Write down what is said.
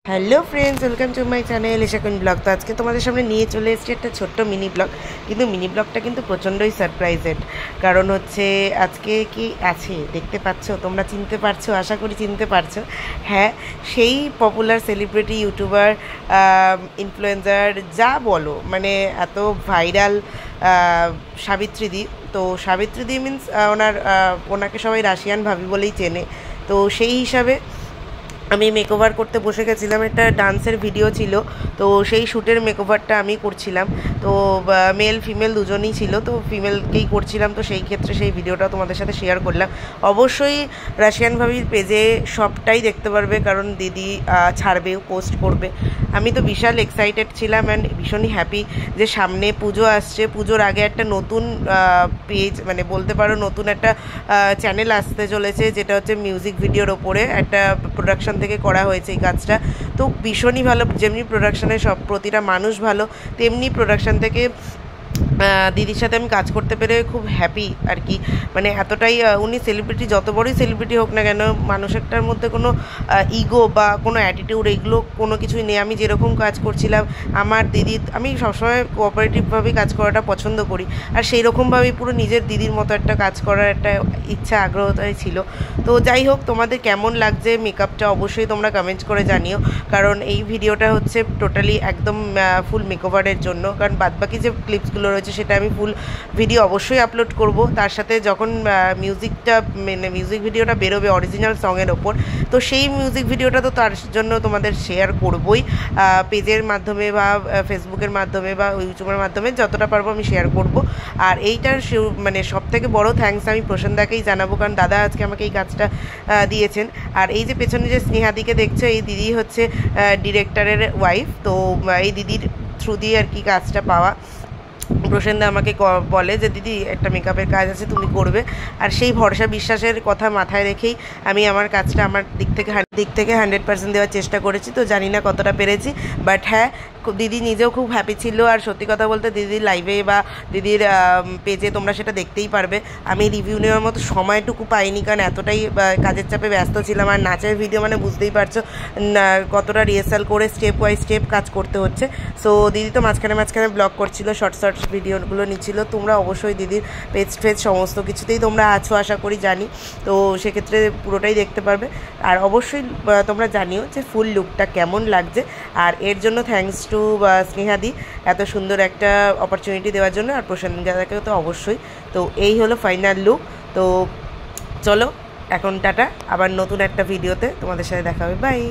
Hello friends, welcome to my channel এশাকুন blog. তো আজকে তোমাদের সামনে নিয়ে চলে এসেছি একটা ছোট্ট মিনি ব্লগ। কিন্তু মিনি ব্লগটা কিন্তু প্রচণ্ডই সারপ্রাইজেড। কারণ হচ্ছে আজকে কি আছে দেখতে পাচ্ছ, তোমরা চিনতে পারছো, আশা করি চিনতে পারছো। হ্যাঁ, সেই পপুলার সেলিব্রিটি, ইউটিউবার, ইনফ্লুয়েন্সার যা বলো, মানে এত ভাইরাল সাবিত্রীদি। তো সাবিত্রীদি মিন্স ওনাকে সবাই রাশিয়ান ভাবি বলেই চেনে। তো সেই হিসাবে আমি মেকওভার করতে বসে গেছিলাম। একটা ডান্সের ভিডিও ছিল, তো সেই শ্যুটের মেকওভারটা আমি করছিলাম। তো মেল ফিমেল দুজনেই ছিল, তো ফিমেলকেই করছিলাম। তো সেই ক্ষেত্রে সেই ভিডিওটা তোমাদের সাথে শেয়ার করলাম। অবশ্যই রাশিয়ান ভাবির পেজে সবটাই দেখতে পারবে, কারণ দিদি ছাড়বেও, পোস্ট করবে। আমি তো বিশাল এক্সাইটেড ছিলাম অ্যান্ড ভীষণই হ্যাপি যে সামনে পুজো আসছে। পুজোর আগে একটা নতুন পেজ, মানে বলতে পারো নতুন একটা চ্যানেল আসতে চলেছে, যেটা হচ্ছে মিউজিক ভিডিওর ওপরে একটা প্রোডাকশন থেকে করা হয়েছে এই কাজটা। তো ভীষণই ভালো। যেমনি প্রোডাকশানে সব প্রতিটা মানুষ ভালো, তেমনি প্রোডাকশান থেকে দিদির সাথে আমি কাজ করতে পেরে খুব হ্যাপি আর কি। মানে এতটাই উনি সেলিব্রিটি, যত বড়ই সেলিব্রিটি হোক না কেন, মানুষটার মধ্যে কোনো ইগো বা কোনো অ্যাটিটিউড এগুলো কোনো কিছুই নেই। আমি যেরকম কাজ করছিলাম আমার দিদি, আমি সবসময় কোঅপারেটিভভাবেই কাজ করাটা পছন্দ করি, আর সেই রকমভাবেই পুরো নিজের দিদির মতো একটা কাজ করার একটা ইচ্ছা, আগ্রহটাই ছিল। তো যাই হোক, তোমাদের কেমন লাগছে মেকআপটা অবশ্যই তোমরা কমেন্ট করে জানিও। কারণ এই ভিডিওটা হচ্ছে টোটালি একদম ফুল মেকওভারের জন্য। কারণ বাদবাকি যে ক্লিপসগুলো রয়েছে সেটা আমি ফুল ভিডিও অবশ্যই আপলোড করব। তার সাথে যখন মিউজিক ভিডিওটা বেরোবে অরিজিনাল সঙের ওপর, তো সেই মিউজিক ভিডিওটা তো তার জন্য তোমাদের শেয়ার করবই, পেজের মাধ্যমে বা ফেসবুকের মাধ্যমে বা ইউটিউবের মাধ্যমে যতটা পারবো আমি শেয়ার করব। আর এইটার মানে সবথেকে বড় থ্যাঙ্কস আমি প্রসেনদাকেই জানাবো, কারণ দাদা আজকে আমাকে এই কাজটা দিয়েছেন। আর এই যে পেছনে যে স্নেহাদিকে দেখছো, এই দিদি হচ্ছে ডিরেক্টরের ওয়াইফ। তো এই দিদির থ্রু দিয়ে আর কি কাজটা পাওয়া। প্রসেনদা আমাকে বলে যে দিদি একটা মেকআপের কাজ আছে, তুমি করবে। আর সেই ভরসা বিশ্বাসের কথা মাথায় রেখেই আমি আমার কাজটা আমার দিক থেকে 100% দেওয়ার চেষ্টা করেছি। তো জানি না কতটা পেরেছি, বাট হ্যাঁ, দিদি নিজেও খুব হ্যাপি ছিল। আর সত্যি কথা বলতে দিদির লাইভে বা দিদির পেজে তোমরা সেটা দেখতেই পারবে, আমি রিভিউ নেওয়ার মতো সময়টুকু পাইনি, কারণ এতটাই কাজের চাপে ব্যস্ত ছিলাম। আর নাচের ভিডিও মানে বুঝতেই পারছো কতটা রিহার্সাল করে স্টেপ বাই স্টেপ কাজ করতে হচ্ছে। সো দিদি তো মাঝখানে ব্লগ করছিল, শর্টস ভিডিওগুলো নিচ্ছিল। তোমরা অবশ্যই দিদির পেজ সমস্ত কিছুতেই তোমরা আছো আশা করি, জানি। তো সেক্ষেত্রে পুরোটাই দেখতে পারবে। আর অবশ্যই তোমরা জানিও যে ফুল লুকটা কেমন লাগছে। আর এর জন্য থ্যাঙ্কস টু স্নেহাদি, এত সুন্দর একটা অপরচুনিটি দেওয়ার জন্য। আর প্রসেনদাকেও তো অবশ্যই। তো এই হলো ফাইনাল লুক। তো চলো এখন টাটা, আবার নতুন একটা ভিডিওতে তোমাদের সাথে দেখা হবে। বাই।